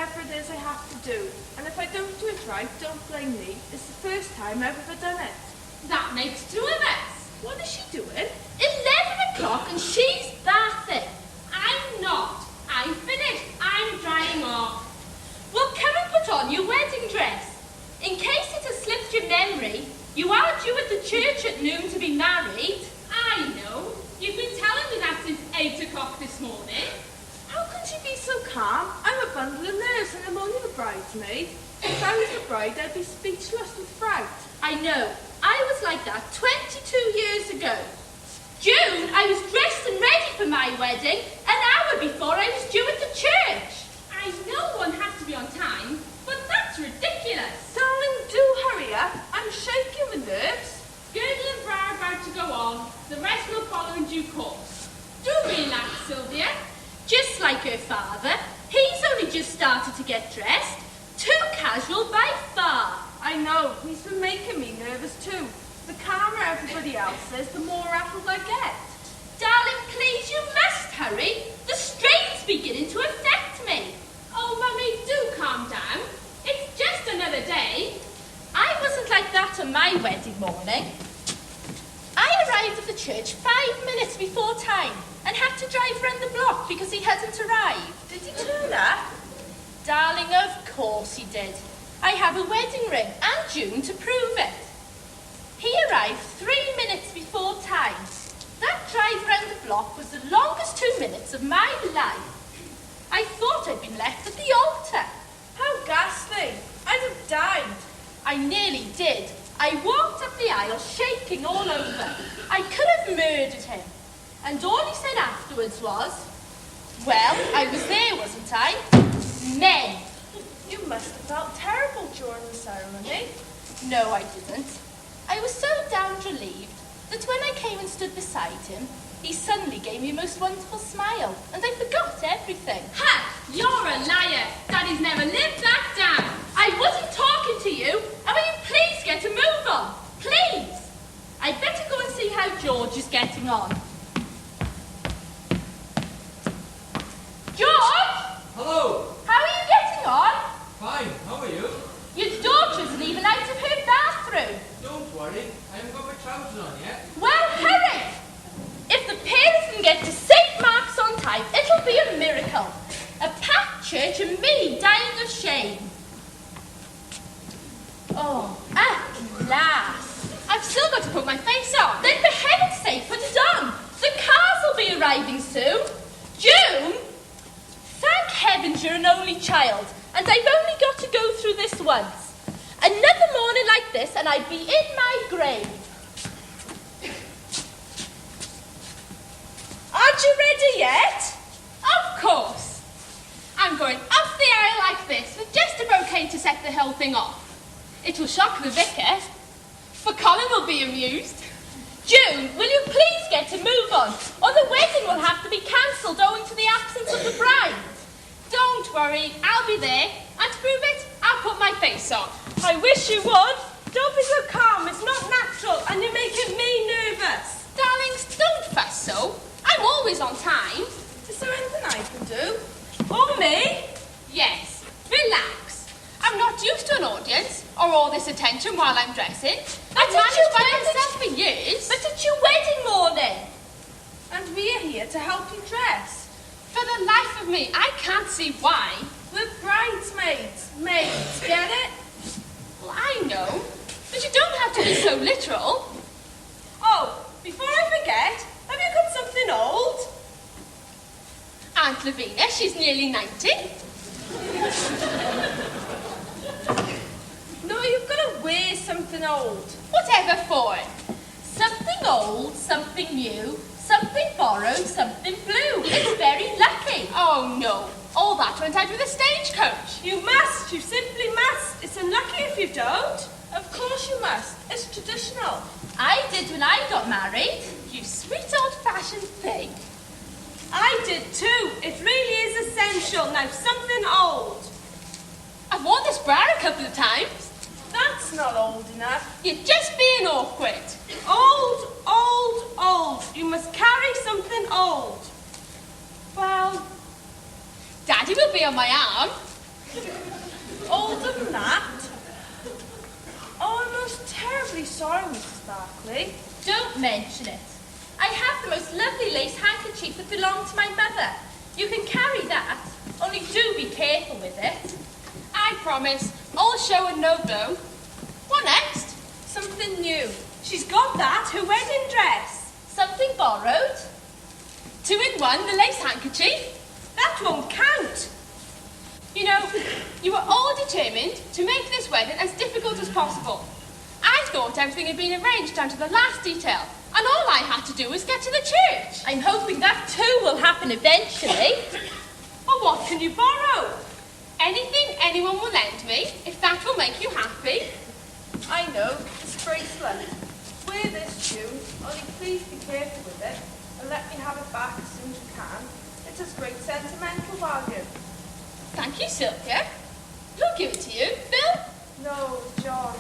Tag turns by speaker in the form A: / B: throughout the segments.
A: whatever it is I have to do. And if I don't do it right, don't blame me. It's the first time I've ever done it.
B: That makes two of us.
A: What is she doing?
B: 11 o'clock and she's bathing. I'm not. I'm finished. I'm drying off. Well, come and put on your wedding dress. In case it has slipped your memory, you are due at the church at noon to be married. I know. You've been telling me that since 8 o'clock this morning.
A: How can she be so calm? I'm a bundle of nerves and I'm only the bridesmaid. If I was the bride, I'd be speechless with fright.
B: I know. I was like that 22 years ago. June, I was dressed and ready for my wedding an hour before I was due at the church. I know one has to be on time, but that's ridiculous.
A: Darling, do hurry up. I'm shaking with nerves.
B: Girdle and bra are about to go on. The rest will follow in due course. Do relax, Sylvia. Just like her father, he's only just started to get dressed. Too casual by far.
A: I know. He's been making me nervous too. The calmer everybody else is, the more rattled I get.
B: Darling, please, you must hurry. The strain's beginning to affect me. Oh, Mummy, do calm down. It's just another day. I wasn't like that on my wedding morning. I arrived at the church 5 minutes before time and had to drive round the block because he hadn't arrived.
A: Did he turn up?
B: Darling, of course he did. I have a wedding ring and June to prove it. He arrived 3 minutes before time. That drive round the block was the longest 2 minutes of my life. I thought I'd been left at the altar.
A: How ghastly. I'd have died.
B: I nearly did. I walked up the aisle shaking all over. I could have murdered him. And all he said afterwards was, well, I was there, wasn't I? Men.
A: You must have felt terrible during the ceremony.
B: No, I didn't. I was so damned relieved that when I came and stood beside him, he suddenly gave me a most wonderful smile, and I forgot everything.
C: Ha! You're a liar! Daddy's never lived that down!
B: I wasn't talking to you, and will you please get a move on? Please! I'd better go and see how George is getting on. George!
D: Hello!
B: How are you getting on?
D: Fine, how are you?
B: Your daughter isn't even out of her bathroom.
D: Don't worry, I haven't got my trousers on yet.
B: Well, hurry! If the parents can get to St. Mark's on time, it'll be a miracle. A packed church and me dying of shame. Oh, at last. I've still got to put my face on. Then for heaven's sake, put it on. The cars will be arriving soon. June? Thank heavens you're an only child, and I've only got to go through this once. Another morning like this, and I'd be in my grave.
A: Aren't you ready yet?
C: Of course! I'm going up the aisle like this with just a bouquet to set the whole thing off. It will shock the vicar, but Colin will be amused.
B: June, will you please get a move on, or the wedding will have to be cancelled owing to the absence of the bride?
C: Don't worry, I'll be there, and to prove it, I'll put my face on.
A: I wish you would. Don't be so calm. It's not natural, and you're making me nervous.
C: Darlings, don't fuss so. I'm always on time.
A: Is there anything I can do? Or me?
C: Yes, relax. I'm not used to an audience or all this attention while I'm dressing. I've managed by myself for years.
B: But it's your wedding morning.
A: And we're here to help you dress.
C: For the life of me, I can't see why.
A: We're bridesmaids. Maids, get it?
C: Well, I know, but you don't have to be so literal.
A: Oh, before I forget, have you got something old?
C: Aunt Lavinia, she's nearly 90.
A: No, you've got to wear something old.
C: Whatever for.
B: Something old, something new, something borrowed, something blue. It's very lucky.
C: Oh, no. All that went out with a stagecoach.
A: You must. You simply must. It's unlucky if you don't. Of course you must. It's traditional.
B: I did when I got married. You sweet old-fashioned thing.
A: I did too. It really is essential. Now, something old.
C: I've worn this bra a couple of times.
A: That's not old enough.
C: You're just being awkward.
A: Old, old, old. You must carry something old.
C: Well, Daddy will be on my arm.
A: Older than that? Oh, I'm most terribly sorry, Mrs. Barclay.
B: Don't mention it. I have the most lovely lace handkerchief that belonged to my mother. You can carry that, only do be careful with it.
C: I promise, all show and no go. What next?
A: Something new. She's got that, her wedding dress.
B: Something borrowed?
C: 2 in 1, the lace handkerchief.
A: That won't count.
C: You know, you were all determined to make this wedding as difficult as possible. I thought everything had been arranged down to the last detail, and all I had to do was get to the church.
B: I'm hoping that too will happen eventually.
C: Well, what can you borrow? Anything anyone will lend me, if that will make you happy.
A: I know, this bracelet. Wear this June, only please be careful with it, and let me have it back as soon as you can. It has great sentimental value.
C: Thank you, Sylvia. Who'll give it to you, Bill?
A: No, John.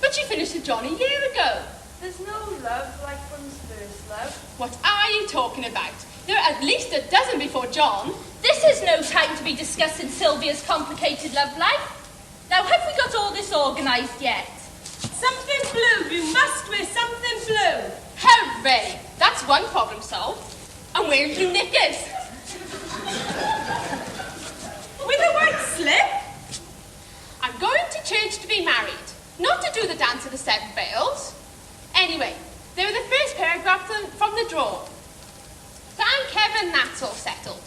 C: But you finished with John a year ago.
A: There's no love like one's first love.
C: What are you talking about? There are at least a dozen before John.
B: This is no time to be discussing Sylvia's complicated love life. Now, have we got all this organised yet?
A: Something blue. You must wear something blue.
C: Hooray! That's one problem solved. I'm wearing blue knickers.
A: With a white slip?
C: I'm going to church to be married, not to do the dance of the 7 veils. Anyway, there are the first paragraph from the drawer. Thank heaven that's all settled.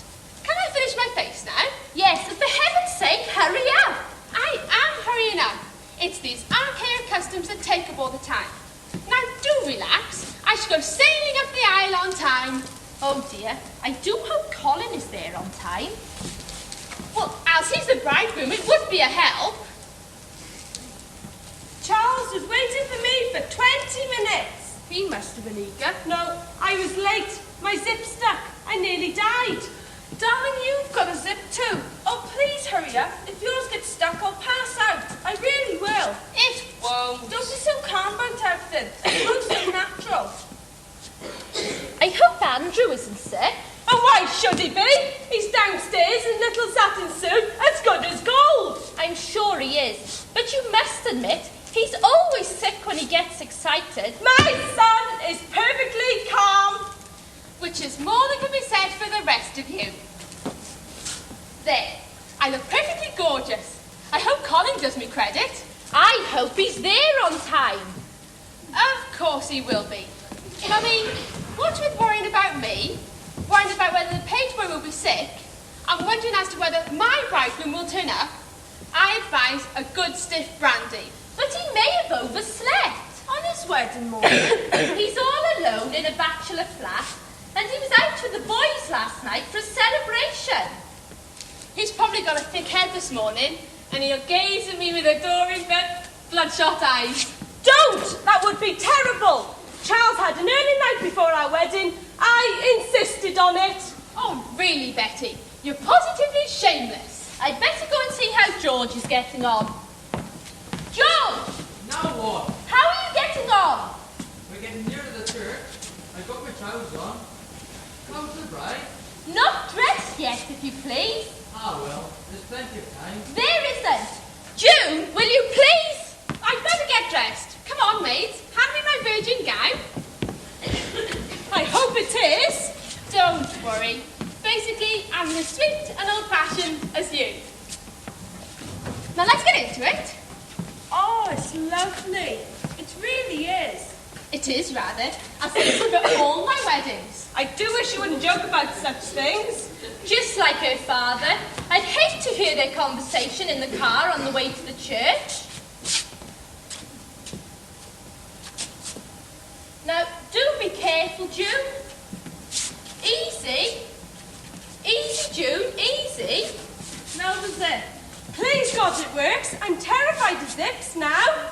C: Can I finish my face now?
B: Yes, and for heaven's sake, hurry up.
C: I am hurrying up. It's these archaic customs that take up all the time. Now do relax. I shall go sailing up the aisle on time.
B: Oh dear, I do hope Colin is there on time.
C: Well, as he's the bridegroom, it would be a help.
A: Charles was waiting for me for 20 minutes.
C: He must have been eager.
A: No, I was late. My zip stuck. I nearly died. Darling, you've got a zip too. Oh, please hurry up. If yours gets stuck, I'll pass out. I really will.
C: It won't.
A: Don't be so calm about everything. It looks so natural.
B: I hope Andrew isn't sick.
A: And why should he be? He's downstairs in little satin suit, as good as gold.
B: I'm sure he is. But you must admit, he's always sick when he gets excited.
A: My son is perfectly calm.
C: Which is more than can be said for the rest of you. There, I look perfectly gorgeous. I hope Colin does me credit.
B: I hope he's there on time.
C: Of course he will be. Mummy, what with worrying about me, worrying about whether the page boy will be sick, and wondering as to whether my bridegroom will turn up, I advise a good stiff brandy.
B: But he may have overslept.
A: On his wedding morning.
B: He's all alone in a bachelor flat, and he was out with the boys last night for a celebration.
C: He's probably got a thick head this morning, and he'll gaze at me with adoring bloodshot eyes.
A: Don't! That would be terrible. Charles had an early night before our wedding. I insisted on it.
C: Oh, really, Betty? You're positively shameless.
B: I'd better go and see how George is getting on. George!
D: Now what?
B: How are you getting on?
D: We're getting near to the church. I've got my trousers on. Comes the bride.
B: Not dressed yet, if you please.
D: Ah, well, there's plenty of time.
B: There isn't. June, will you please?
C: I'd better get dressed. Come on, maids. Hand me my virgin gown.
A: I hope it is.
C: Don't worry. Basically, I'm as sweet and old-fashioned as you. Now let's get into it.
A: Oh, it's lovely. It really is.
C: It is rather. I'll say it for all my weddings.
A: I do wish you wouldn't joke about such things.
B: Just like her father. I'd hate to hear their conversation in the car on the way to the church. Now, do be careful, June. Easy. Easy, June, easy.
A: Now the zip. Please God it works. I'm terrified of zips now.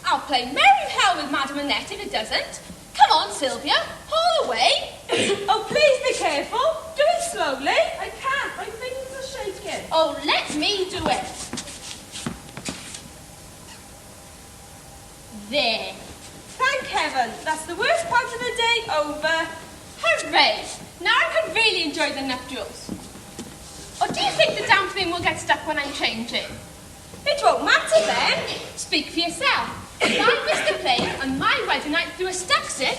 C: I'll play merry hell with Madame Annette if it doesn't. Come on, Sylvia. Haul away.
A: Oh, please be careful. Do it slowly. I can't. My fingers are shaking.
B: Oh, let me do it. There.
A: Thank heaven. That's the worst part of the day over.
C: Hooray! Now I can really enjoy the nuptials. Or do you think the damn thing will get stuck when I changing.
A: It won't matter then.
C: Speak for yourself. If I miss the plane on my wedding night through a stuck zip,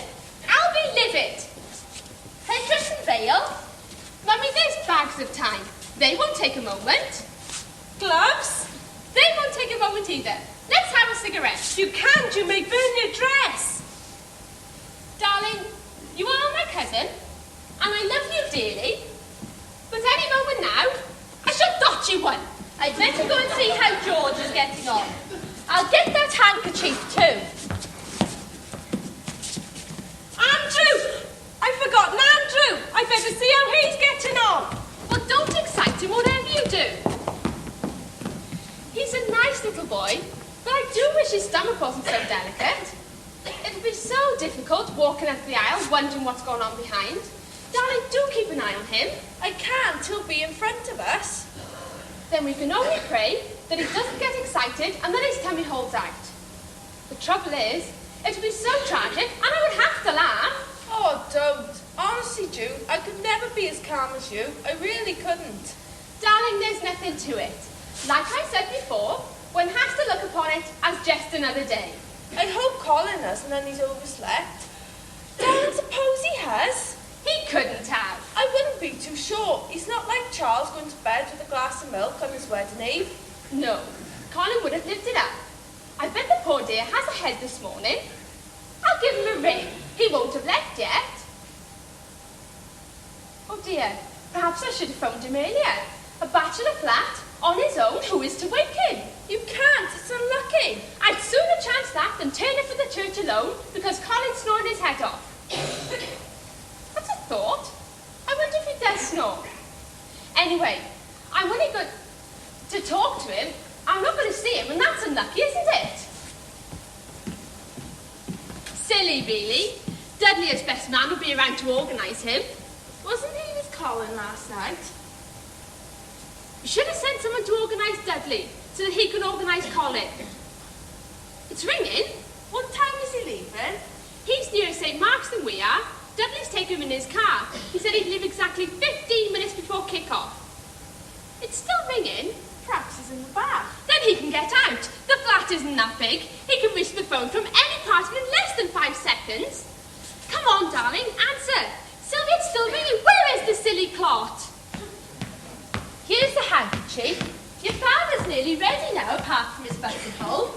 C: I'll be livid. Headdress and veil. Mummy, there's bags of time. They won't take a moment.
A: Gloves?
C: They won't take a moment either. Let's have a cigarette.
A: You can't, you may burn your dress.
C: Darling, you are my cousin, and I love you dearly. But any moment now, I shall dot you one.
B: I'd better go and see how George is getting on. I'll get that handkerchief too.
A: Andrew! I've forgotten Andrew. I'd better see how he's getting on.
C: Well, don't excite him, whatever you do. He's a nice little boy, but I do wish his stomach wasn't so delicate. It'd be so difficult walking up the aisle, wondering what's going on behind. Darling, do keep an eye on him.
A: I can't, he'll be in front of us.
C: Then we can only pray that he doesn't get excited and that his tummy holds out. The trouble is, it would be so tragic and I would have to laugh.
A: Oh, don't. Honestly, Jude, I could never be as calm as you. I really couldn't.
C: Darling, there's nothing to it. Like I said before, one has to look upon it as just another day.
A: I hope Colin hasn't and he's overslept. Darling, suppose he has?
C: He couldn't have.
A: I wouldn't be too sure. He's not like Charles going to bed with a glass of milk on his wedding eve.
C: No, Colin would have lived it up. I bet the poor dear has a head this morning. I'll give him a ring. He won't have left yet. Oh dear, perhaps I should have phoned him earlier. A bachelor flat, on his own, who is to wake him?
A: You can't, it's unlucky.
C: I'd sooner chance that than turn up for the church alone because Colin's snoring his head off. What's a thought? I wonder if he does snore. Anyway, I'm only good to talk to him. I'm not going to see him, and that's unlucky, isn't it? Silly, really. Dudley, as best man, would be around to organise him.
A: Wasn't he with Colin last night?
C: You should have sent someone to organise Dudley so that he could organise Colin. It's ringing.
A: What time is he leaving?
C: He's nearer St. Mark's than we are. Dudley's taken him in his car. He said he'd leave exactly 15 minutes before kick-off. It's still ringing.
A: Perhaps he's in the bath.
C: Then he can get out. The flat isn't that big. He can reach the phone from any part in less than 5 seconds. Come on, darling, answer. Sylvia, it's still ringing. Where is the silly clot?
B: Here's the handkerchief. Your father's nearly ready now, apart from his buttonhole.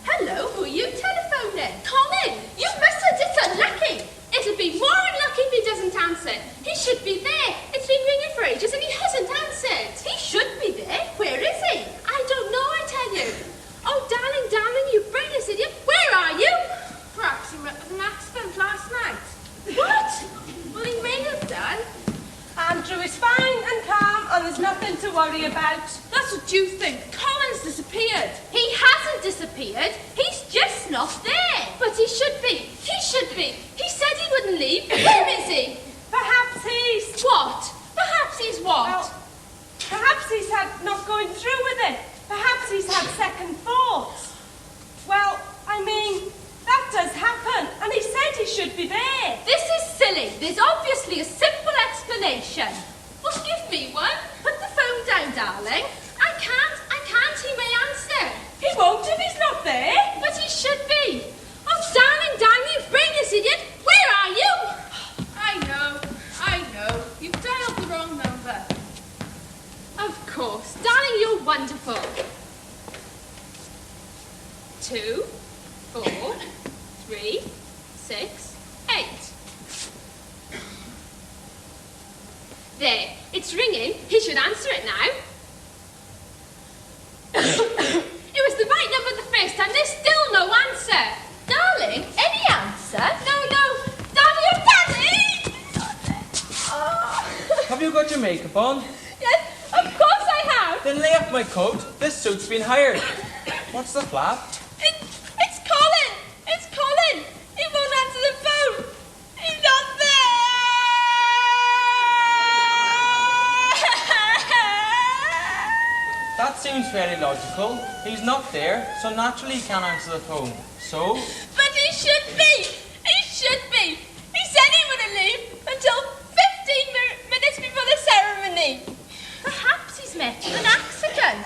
B: Hello, who are you telephoning?
C: Colin, you mustn't. It's unlucky. It'll be more unlucky if he doesn't answer. He should be there. It's been ringing for ages and he hasn't answered.
B: He should be there. Where is he?
C: I don't know, I tell you. Oh, darling, you brainless idiot. Where are you?
A: Perhaps he met with an accident last night.
C: What?
A: Well, he may have done. Andrew is fine and calm and there's nothing to worry about. That's what you think. Colin's disappeared.
B: He hasn't disappeared. He's just not there.
C: But he should be. He should be. He said he wouldn't leave. Where is he?
A: Perhaps he's...
C: What? Perhaps he's what?
A: Well, perhaps he's not going through with it. Perhaps he's had second thoughts. Well, I mean, that does happen. And he said he should be there.
B: This is silly. There's obviously a simple explanation.
C: Well, give me one.
B: Put the phone down, darling.
C: I can't. He may answer.
A: He won't if he's not there.
C: But he should be. Oh, darling, you brainless idiot. Where are you?
A: I know. You've dialed the wrong number.
C: Of course. Darling, you're wonderful. 2, 4, 3, 6, 8. There, it's ringing. He should answer it now. It was the right number the first time. There's still no answer.
B: Darling, any answer?
C: No. Daddy!
D: Have you got your makeup on?
C: Yes, of course I have.
D: Then lay off my coat. This suit's been hired. What's the flap?
C: It's Colin. It's Colin. He won't answer the phone. He's not there.
D: That seems fairly logical. He's not there, so naturally he can't answer the phone. So?
C: But he should be. He should be. He said he wouldn't leave until 15 minutes before the ceremony.
B: Perhaps he's met with an accident.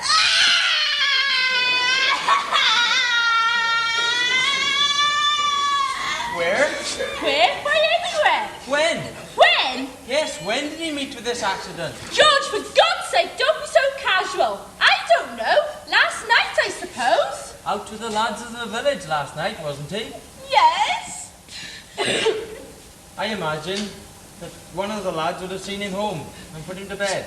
D: this accident?
B: George, for God's sake, don't be so casual. I don't know. Last night, I suppose.
D: Out with the lads of the village last night, wasn't he?
B: Yes.
D: I imagine that one of the lads would have seen him home and put him to bed.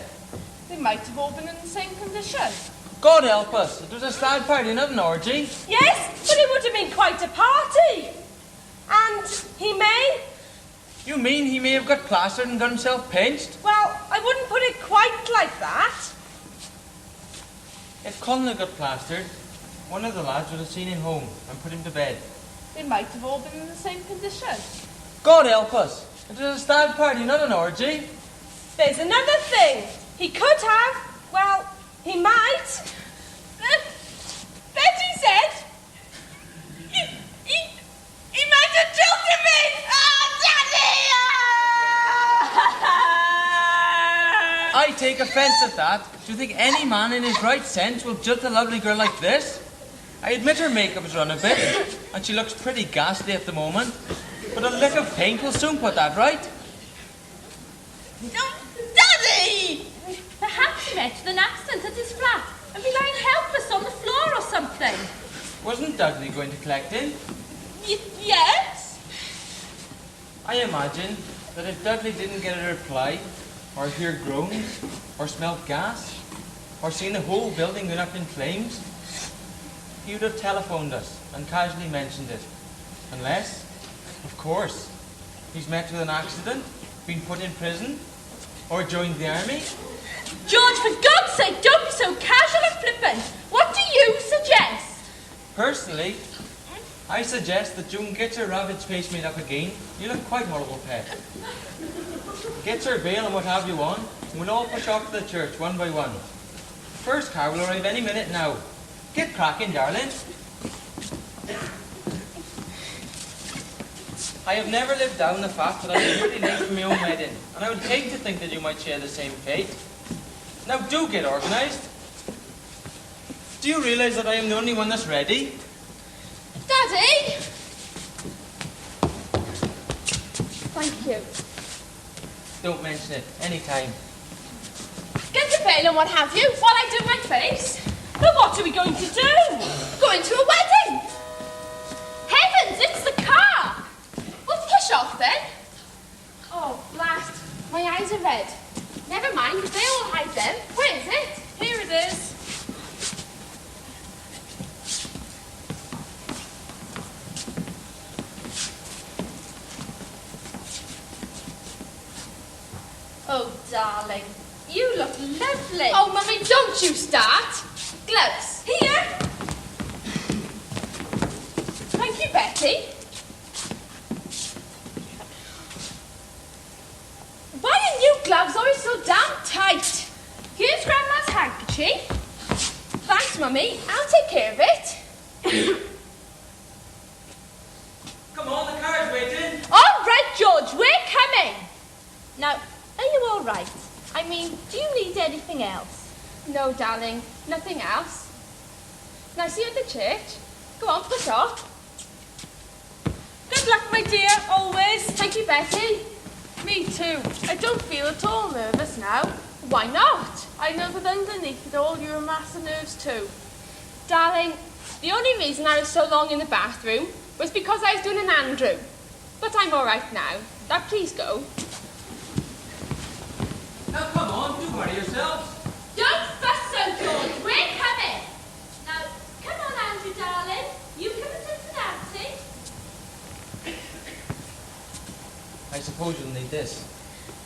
C: They might have all been in the same condition.
D: God help us, it was a stag party, not an orgy.
A: Yes, but it would have been quite a party. And he may...
D: You mean he may have got plastered and got himself pinched?
A: Well, I wouldn't put it quite like that.
D: If Colin had got plastered, one of the lads would have seen him home and put him to bed.
C: They might have all been in the same condition.
D: God help us, it was a stag party, not an orgy.
A: There's another thing. He could have, well, he might.
C: Betty said he might have jilted me.
D: I take offence at that. Do you think any man in his right sense will jilt a lovely girl like this? I admit her makeup's run a bit, and she looks pretty ghastly at the moment, but a lick of paint will soon put that right.
B: Daddy! Perhaps he met with an accident at his flat and be lying helpless on the floor or something.
D: Wasn't Dudley going to collect him?
B: Yes?
D: I imagine that if Dudley didn't get a reply, or hear groans, or smelt gas, or seen the whole building going up in flames, he would have telephoned us and casually mentioned it. Unless, of course, he's met with an accident, been put in prison, or joined the army.
B: George, for God's sake, don't be so casual and flippant. What do you suggest?
D: Personally, I suggest that June gets her rabbit's face made up again. You look quite horrible, pet. Gets her veil and what have you on, and we'll all push off to the church one by one. First car will arrive any minute now. Get cracking, darling. I have never lived down the fact that I was really late for my own wedding, and I would hate to think that you might share the same fate. Now do get organised. Do you realise that I am the only one that's ready?
C: Daddy! Thank you.
D: Don't mention it, any time.
C: Get the veil and what have you while I do my face.
A: But what are we going to do?
C: Going to a wedding. Heavens, it's the car. We'll push off then. Oh, blast. My eyes are red. Never mind, they all hide them. Where is it?
A: Here it is.
B: Oh, darling, you look lovely.
C: Oh, Mummy, don't you start. Gloves.
A: Here.
C: Thank you, Betty. Why are new gloves always so damn tight? Here's Grandma's handkerchief. Thanks, Mummy. I'll take care of it.
D: Come on, the car's waiting.
B: All right, George, we're coming. Now, are you all right? I mean, do you need anything else?
C: No, darling. Nothing else. Now, see you at the church. Go on, push off.
A: Good luck, my dear, always.
C: Thank you, Betty.
A: Me too. I don't feel at all nervous now.
C: Why not?
A: I know that underneath it all you're a mass of nerves too.
C: Darling, the only reason I was so long in the bathroom was because I was doing an Andrew. But I'm all right now. Now, please go.
D: Now come on, do worry yourselves.
B: Don't fuss so, George. We're coming. Now, come on, Andrew, darling. You come and sit dancing.
D: I suppose you'll need this.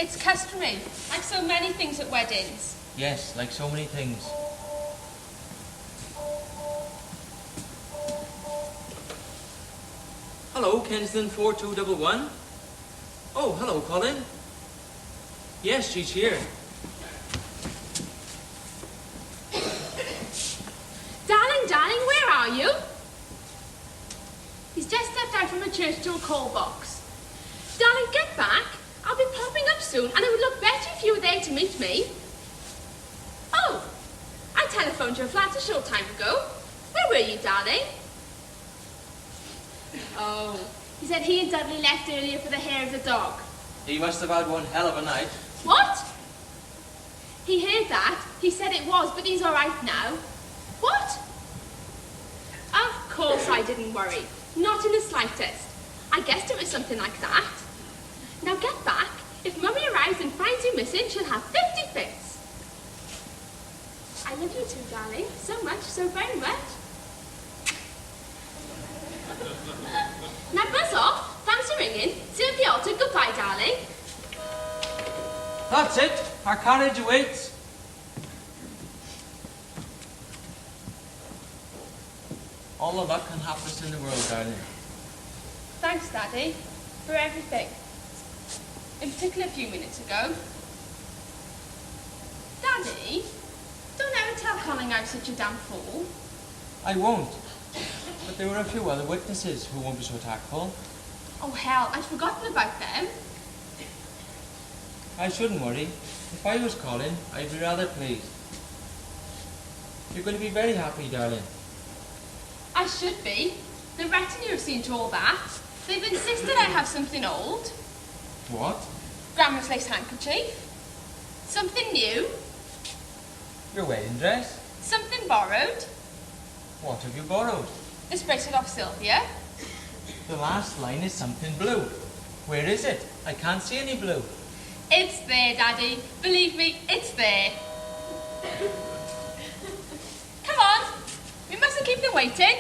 C: It's customary, like so many things at weddings.
D: Yes, like so many things. Hello, Kensington 4211. Oh, hello, Colin. Yes, she's here.
C: Darling, where are you? He's just stepped out from the church to a call box. Darling, get back. I'll be popping up soon, and it would look better if you were there to meet me. Oh, I telephoned your flat a short time ago. Where were you, darling? Oh, he said he and Dudley left earlier for the hair of the dog.
D: He must have had one hell of a night.
C: What? He heard that. He said it was, but he's all right now. What? Of course I didn't worry. Not in the slightest. I guessed it was something like that. Now get back. If Mummy arrives and finds you missing, she'll have 50 fits. I love you too, darling. So much, so very much. Now buzz off. Thanks for ringing. See you at the altar. Goodbye, darling.
D: That's it. Our carriage awaits. All of luck and happiness in the world, darling.
C: Thanks, Daddy, for everything. In particular, a few minutes ago. Daddy, don't ever tell Colin I'm such a damn fool.
D: I won't. But there were a few other witnesses who won't be so tactful.
C: Oh, hell, I'd forgotten about them.
D: I shouldn't worry. If I was Colin, I'd be rather pleased. You're going to be very happy, darling.
C: I should be. The retinue have seen to all that. They've insisted I have something old.
D: What?
C: Grandma's lace handkerchief. Something new.
D: Your wedding dress?
C: Something borrowed.
D: What have you borrowed?
C: This bracelet off Sylvia.
D: The last line is something blue. Where is it? I can't see any blue.
C: It's there, Daddy. Believe me, it's there. Come on. We mustn't keep them waiting.